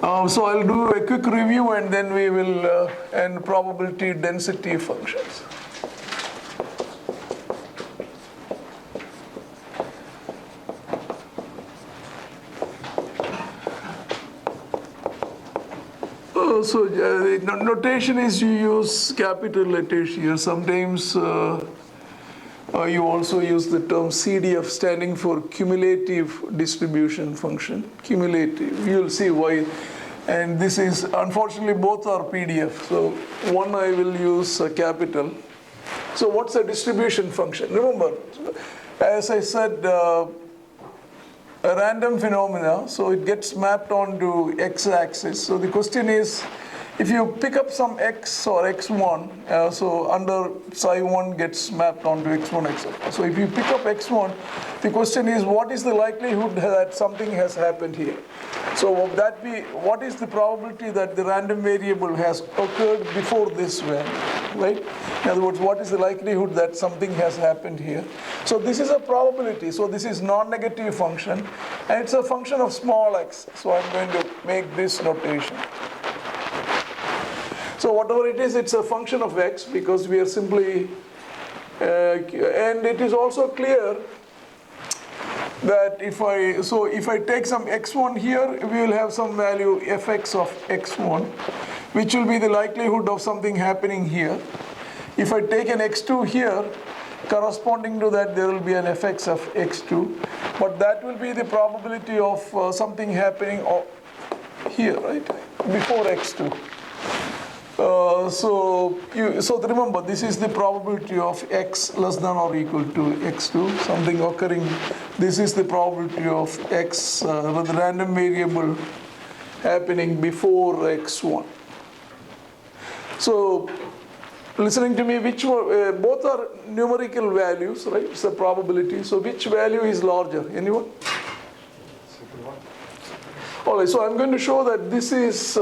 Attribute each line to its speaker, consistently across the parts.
Speaker 1: So I'll do a quick review and then we will and probability density functions. So the notation is you use capital letters here. Sometimes you also use the term CDF, standing for cumulative distribution function. Cumulative, you'll see why. And this is, unfortunately, both are PDF. So one I will use capital. So what's a distribution function? Remember, as I said, a random phenomena, so it gets mapped onto x-axis. So the question is, if you pick up some x or x1, so under psi1 gets mapped onto x1, x2. So if you pick up x1, the question is, what is the likelihood that something has happened here? So what is the probability that the random variable has occurred before this value, right? In other words, what is the likelihood that something has happened here? So this is a probability. So this is non-negative function, and it's a function of small x. So I'm going to make this notation. So whatever it is, it's a function of x because we are simply, and it is also clear that if I take some x1 here, we will have some value fx of x1, which will be the likelihood of something happening here. If I take an x2 here, corresponding to that there will be an fx of x2, but that will be the probability of something happening here, right, before x2. So remember, this is the probability of x less than or equal to x2, something occurring. This is the probability of x, the random variable happening before x1. So listening to me, both are numerical values, right? It's a probability. So which value is larger? Anyone? All right, so I'm going to show that this is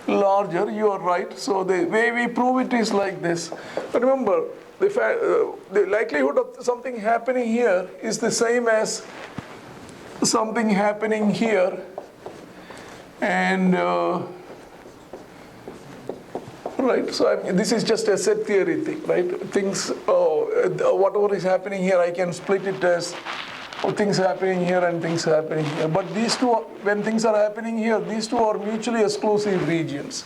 Speaker 1: larger, you are right. So the way we prove it is like this. But remember, the likelihood of something happening here is the same as something happening here. And right, so this is just a set theory thing, right? Things, whatever is happening here, I can split it as things happening here and things happening here. But these two, when things are happening here, these two are mutually exclusive regions.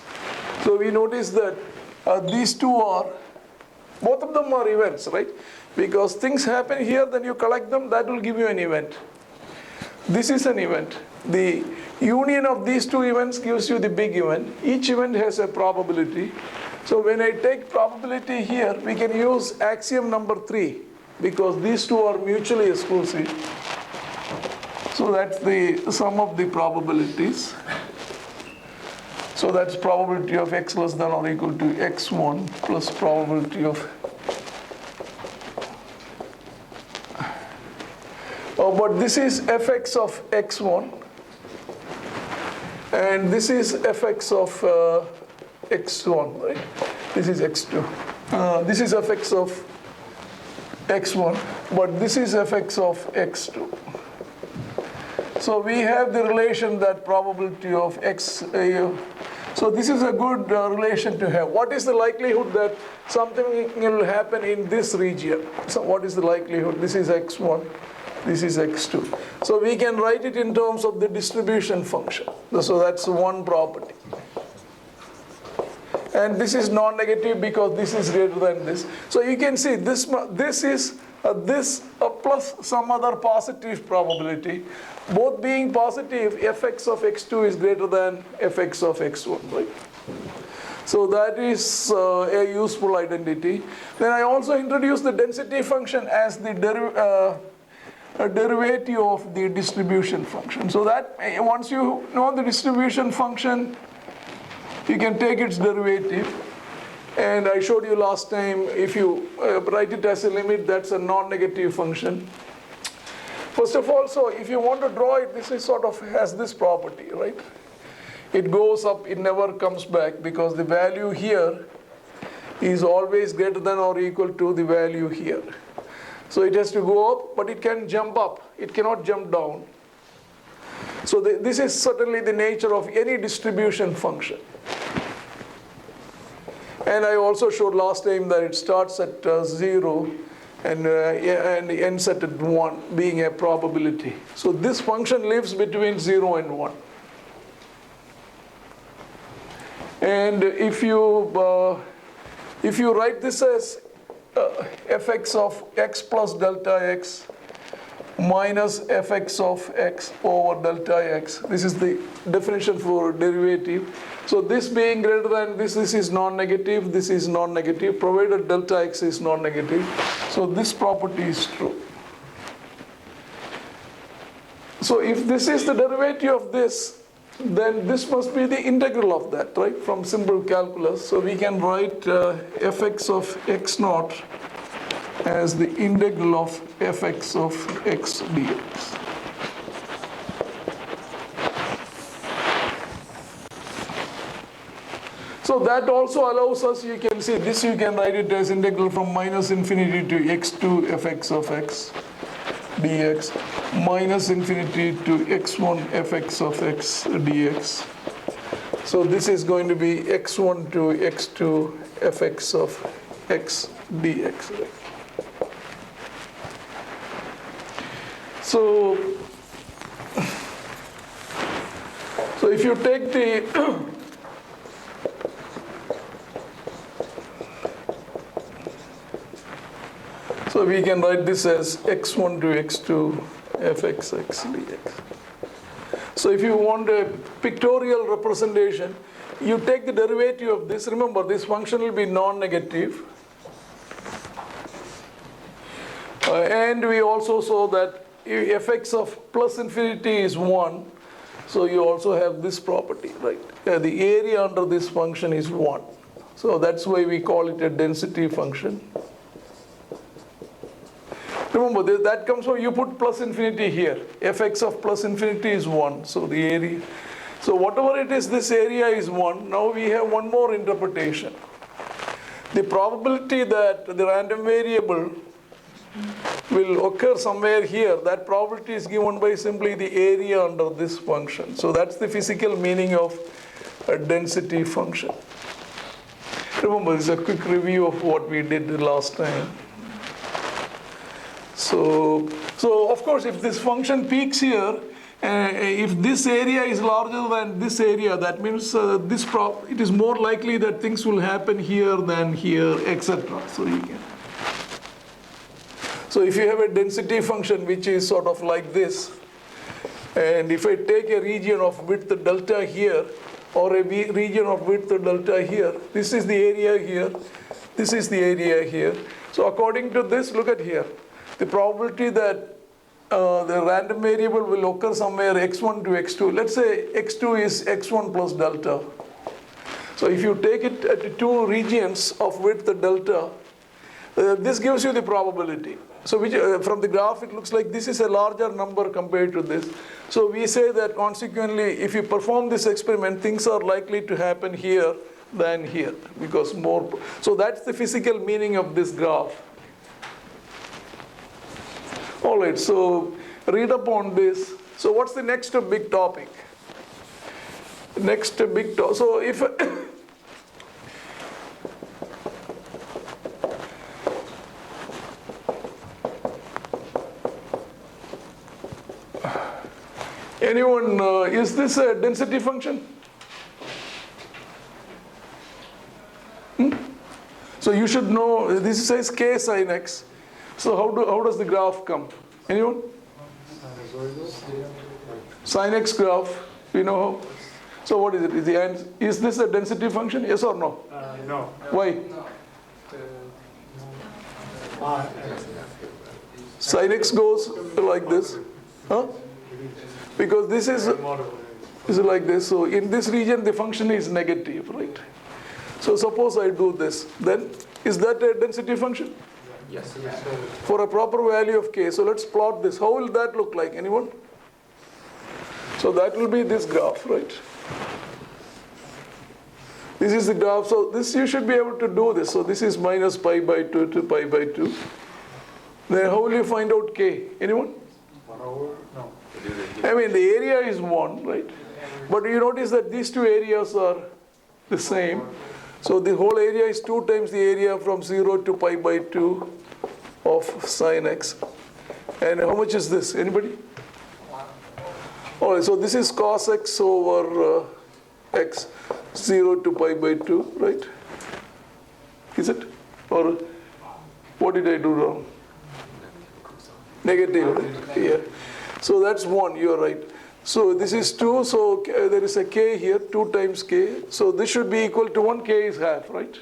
Speaker 1: So we notice that these two are, both of them are events, right? Because things happen here, then you collect them, that will give you an event. This is an event. The union of these two events gives you the big event. Each event has a probability. So when I take probability here, we can use axiom number 3. Because these two are mutually exclusive. So that's the sum of the probabilities. So that's probability of x less than or equal to x1 plus probability of, but this is fx of x1 and this is fx of x1, right? This is x2. This is fx of x1, but this is fx of x2. So we have the relation that probability of x, so this is a good relation to have. What is the likelihood that something will happen in this region? So what is the likelihood? This is x1, this is x2. So we can write it in terms of the distribution function. So that's one property. And this is non-negative because this is greater than this. So you can see this is this plus some other positive probability. Both being positive, fx of x2 is greater than fx of x1, right? So that is a useful identity. Then I also introduced the density function as the derivative of the distribution function. So that once you know the distribution function, you can take its derivative. And I showed you last time, if you write it as a limit, that's a non-negative function. First of all, so if you want to draw it, this is sort of has this property, right? It goes up, it never comes back because the value here is always greater than or equal to the value here. So it has to go up, but it can jump up. It cannot jump down. So this is certainly the nature of any distribution function. And I also showed last time that it starts at 0 and ends at 1, being a probability. So this function lives between 0 and 1. And if you write this as fx of x plus delta x minus fx of x over delta x, this is the definition for derivative. So this being greater than this is non-negative, this is non-negative, provided delta x is non-negative. So this property is true. So if this is the derivative of this, then this must be the integral of that, right, from simple calculus. So we can write fx of x naught as the integral of fx of x dx. So that also allows us, you can see this, you can write it as integral from minus infinity to x2 fx of x dx minus infinity to x1 fx of x dx. So this is going to be x1 to x2 fx of x dx. So if you take the so we can write this as x1 to x2 fx x dx. So if you want a pictorial representation, you take the derivative of this. Remember, this function will be non-negative. And we also saw that fx of plus infinity is 1. So you also have this property, right? The area under this function is 1. So that's why we call it a density function. Remember, that comes from, you put plus infinity here. Fx of plus infinity is 1. So the area. So whatever it is, this area is 1. Now we have one more interpretation. The probability that the random variable will occur somewhere here, that probability is given by simply the area under this function. So that's the physical meaning of a density function. Remember, this is a quick review of what we did the last time. So of course, if this function peaks here, if this area is larger than this area, that means it is more likely that things will happen here than here, etc. So if you have a density function which is sort of like this, and if I take a region of width delta here, or a region of width delta here, this is the area here, this is the area here. So according to this, look at here. The probability that the random variable will occur somewhere x1 to x2. Let's say x2 is x1 plus delta. So if you take it at two regions of width delta, this gives you the probability. So from the graph, it looks like this is a larger number compared to this. So we say that consequently, if you perform this experiment, things are likely to happen here than here, because more. So that's the physical meaning of this graph. All right, so read up on this. So what's the next big topic? Next big topic. So if anyone, is this a density function? So you should know, this says k sin x. So how does the graph come? Anyone? Sin x graph, you know how? So what is it? Is this a density function? Yes or no?
Speaker 2: No.
Speaker 1: Why? Sin x goes like this. Huh? Because this is like this. So in this region, the function is negative, right? So suppose I do this. Then is that a density function?
Speaker 2: Yes.
Speaker 1: For a proper value of k. So let's plot this. How will that look like? Anyone? So that will be this graph, right? This is the graph. So this, you should be able to do this. So this is minus pi by 2 to pi by 2. Then how will you find out k? Anyone?
Speaker 2: 1 over? No.
Speaker 1: I mean, the area is 1, right? But you notice that these two areas are the same. So the whole area is 2 times the area from 0 to pi by 2 of sine x. And how much is this? Anybody? All right, so this is cos x over x, 0 to pi by 2, right? Is it? Or what did I do wrong? Negative, right? Yeah. So that's 1, you're right. So this is 2, so there is a k here, 2 times k. So this should be equal to 1, k is half, right?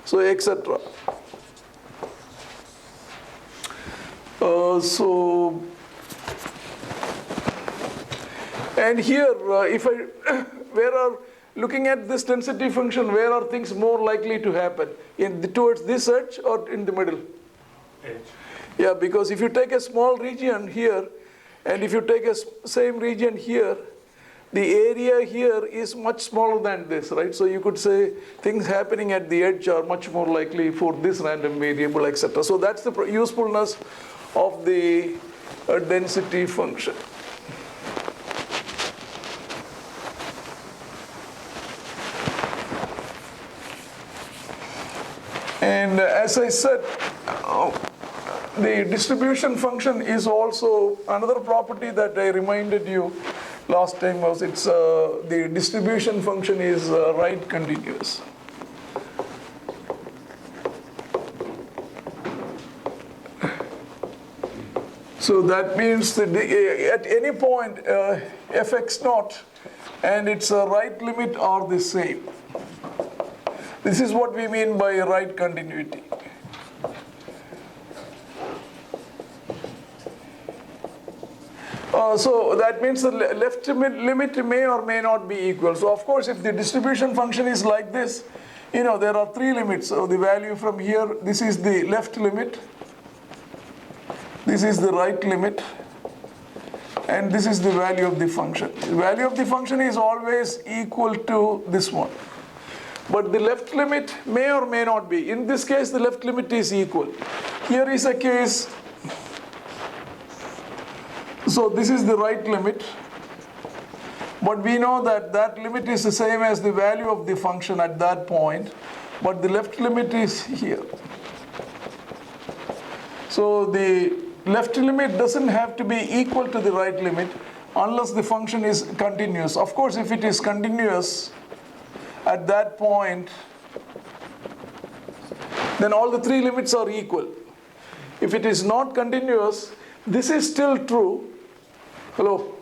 Speaker 1: So etc. And here, if looking at this density function, where are things more likely to happen? Towards this edge or in the middle? Edge. Yeah, because if you take a small region here, and if you take a same region here, the area here is much smaller than this, right? So you could say things happening at the edge are much more likely for this random variable, etc. So that's the usefulness of the density function. And as I said, the distribution function is also another property that I reminded you last time was the distribution function is right continuous. So that means that at any point fx naught and its right limit are the same. This is what we mean by right continuity. So that means the left limit may or may not be equal. So of course, if the distribution function is like this, there are 3 limits. So the value from here, this is the left limit, this is the right limit, and this is the value of the function. The value of the function is always equal to this one. But the left limit may or may not be. In this case, the left limit is equal. Here is a case. So this is the right limit. But we know that that limit is the same as the value of the function at that point. But the left limit is here. So the left limit doesn't have to be equal to the right limit unless the function is continuous. Of course, if it is continuous, at that point, then all the 3 limits are equal. If it is not continuous, this is still true. Hello?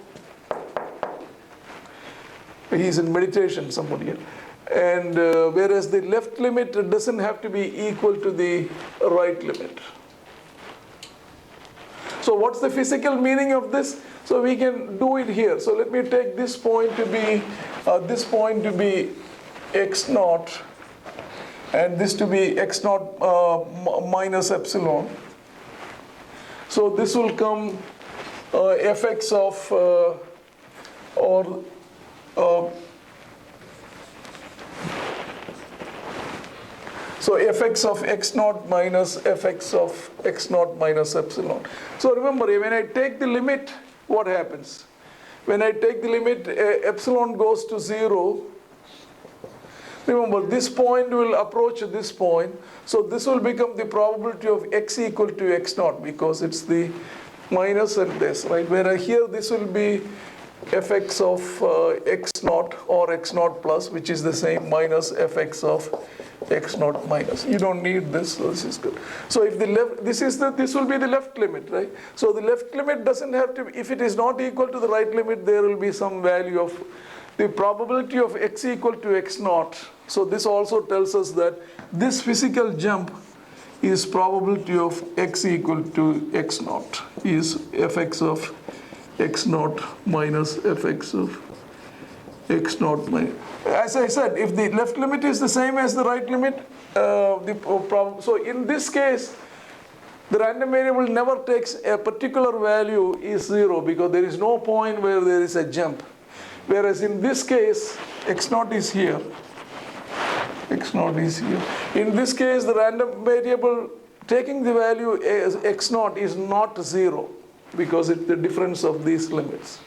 Speaker 1: He's in meditation, somebody here. And whereas the left limit doesn't have to be equal to the right limit. So what's the physical meaning of this? So we can do it here. So let me take this point to be x naught, and this to be x naught minus epsilon. So this will come fx of so fx of x naught minus fx of x naught minus epsilon. So remember, when I take the limit, what happens? When I take the limit, epsilon goes to 0. Remember, this point will approach this point. So this will become the probability of x equal to x naught because it's the minus and this, right? Whereas here this will be fx of x naught or x naught plus, which is the same, minus fx of x naught minus. You don't need this, so this is good. So if the left, this will be the left limit, right? So the left limit doesn't have to, if it is not equal to the right limit, there will be some value of the probability of x equal to x naught. So this also tells us that this physical jump is probability of x equal to x naught is fx of x naught minus fx of x naught minus. As I said, if the left limit is the same as the right limit, so in this case, the random variable never takes a particular value is 0 because there is no point where there is a jump. Whereas in this case, x naught is here. X naught is here. In this case, the random variable taking the value as x naught is not 0. because it's the difference of these limits.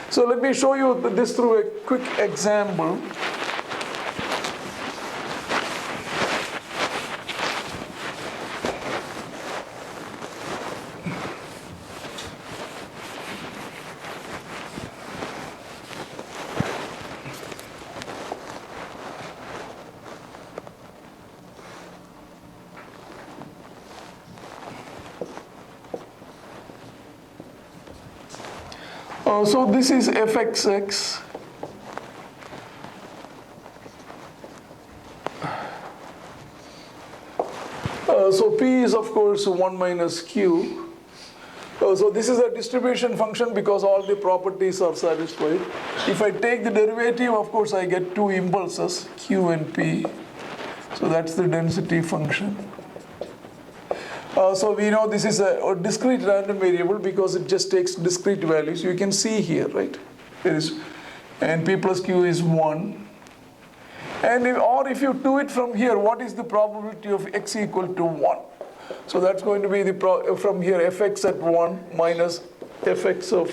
Speaker 1: So let me show you this through a quick example. So this is fxx. So p is of course 1 minus q. So this is a distribution function because all the properties are satisfied. If I take the derivative, of course I get two impulses, q and p. So that's the density function. So we know this is a discrete random variable because it just takes discrete values. You can see here, right? There is, and p plus q is 1. And if you do it from here, what is the probability of x equal to 1? So that's going to be from here fx at 1 minus fx of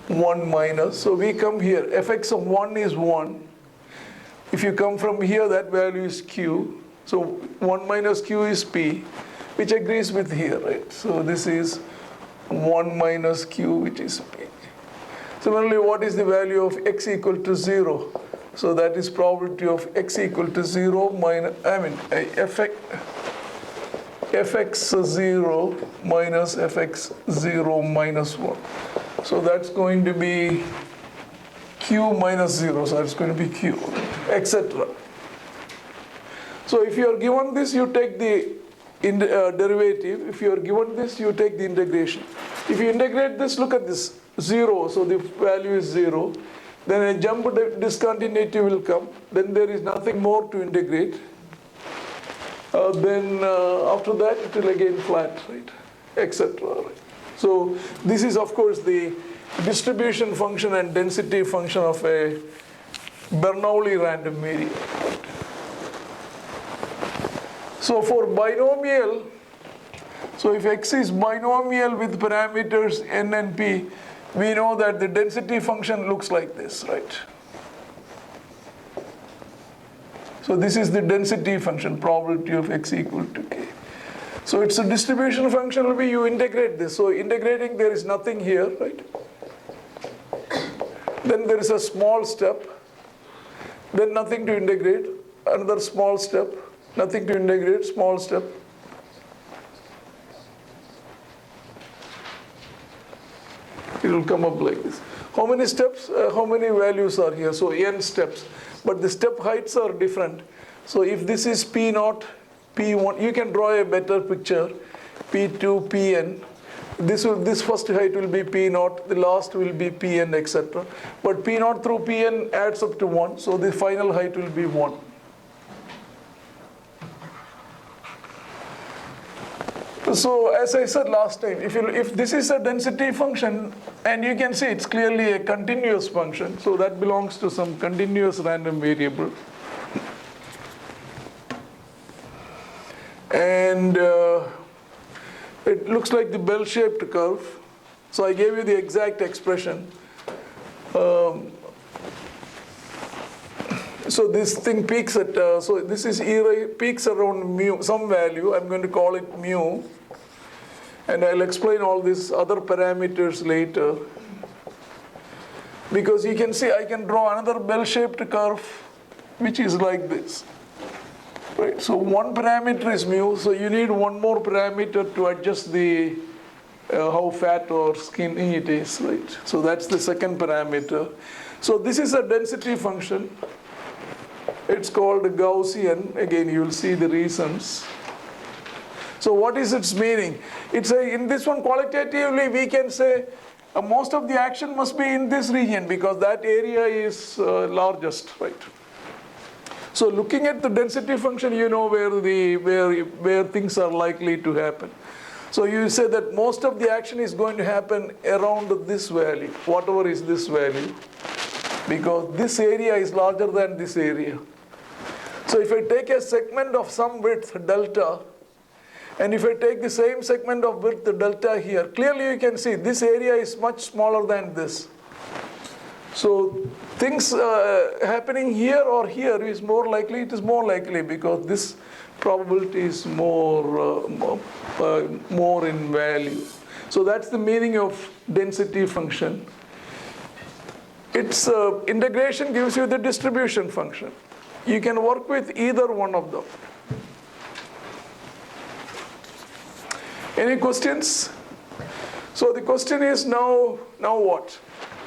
Speaker 1: 1 minus. So we come here, fx of 1 is 1. If you come from here, that value is q. So 1 minus q is p, which agrees with here, right? So this is 1 minus q, which is p. Similarly, what is the value of x equal to 0? So that is probability of x equal to 0 minus, fx0 minus fx0 minus 1. So that's going to be q minus 0, so it's going to be q, etc. So if you are given this, you take the derivative. If you are given this, you take the integration. If you integrate this, look at this, 0, so the value is 0. Then a jump discontinuity will come. Then there is nothing more to integrate. Then after that, it will again flat, right, etc. Right? So this is, of course, the distribution function and density function of a Bernoulli random variable. So for binomial, so if x is binomial with parameters n and p, we know that the density function looks like this, right? So this is the density function, probability of x equal to k. So it's a distribution function, will be you integrate this. So integrating, there is nothing here, right? Then there is a small step, then nothing to integrate, another small step, nothing to integrate, small step. It will come up like this. How many steps, how many values are here? So n steps, but the step heights are different. So if this is p0, p1, you can draw a better picture, p2, pn. This first height will be p0, the last will be pn, etc. But p0 through pn adds up to 1, so the final height will be 1. So as I said last time, if this is a density function, and you can see it's clearly a continuous function, so that belongs to some continuous random variable. And it looks like the bell-shaped curve. So I gave you the exact expression. So this thing peaks at, so this is peaks around mu, some value, I'm going to call it mu. And I'll explain all these other parameters later. Because you can see I can draw another bell-shaped curve, which is like this. Right, so one parameter is mu, so you need one more parameter to adjust the how fat or skinny it is, right? So that's the second parameter. So this is a density function. It's called Gaussian. Again, you will see the reasons. So what is its meaning? It's in this one qualitatively we can say most of the action must be in this region because that area is largest, right? So looking at the density function, you know where things are likely to happen. So you say that most of the action is going to happen around this value, whatever is this value, because this area is larger than this area. So if I take a segment of some width delta, And if I take the same segment of width, the delta here, clearly you can see this area is much smaller than this. So things happening here or here is more likely, it is more likely because this probability is more in value. So that's the meaning of density function. Its integration gives you the distribution function. You can work with either one of them. Any questions? So the question is now what?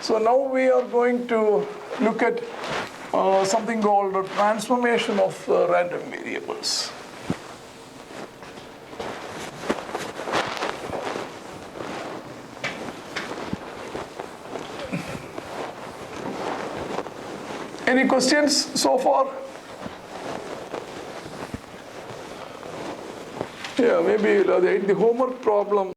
Speaker 1: So now we are going to look at something called a transformation of random variables. Any questions so far? Yeah, maybe the homework problem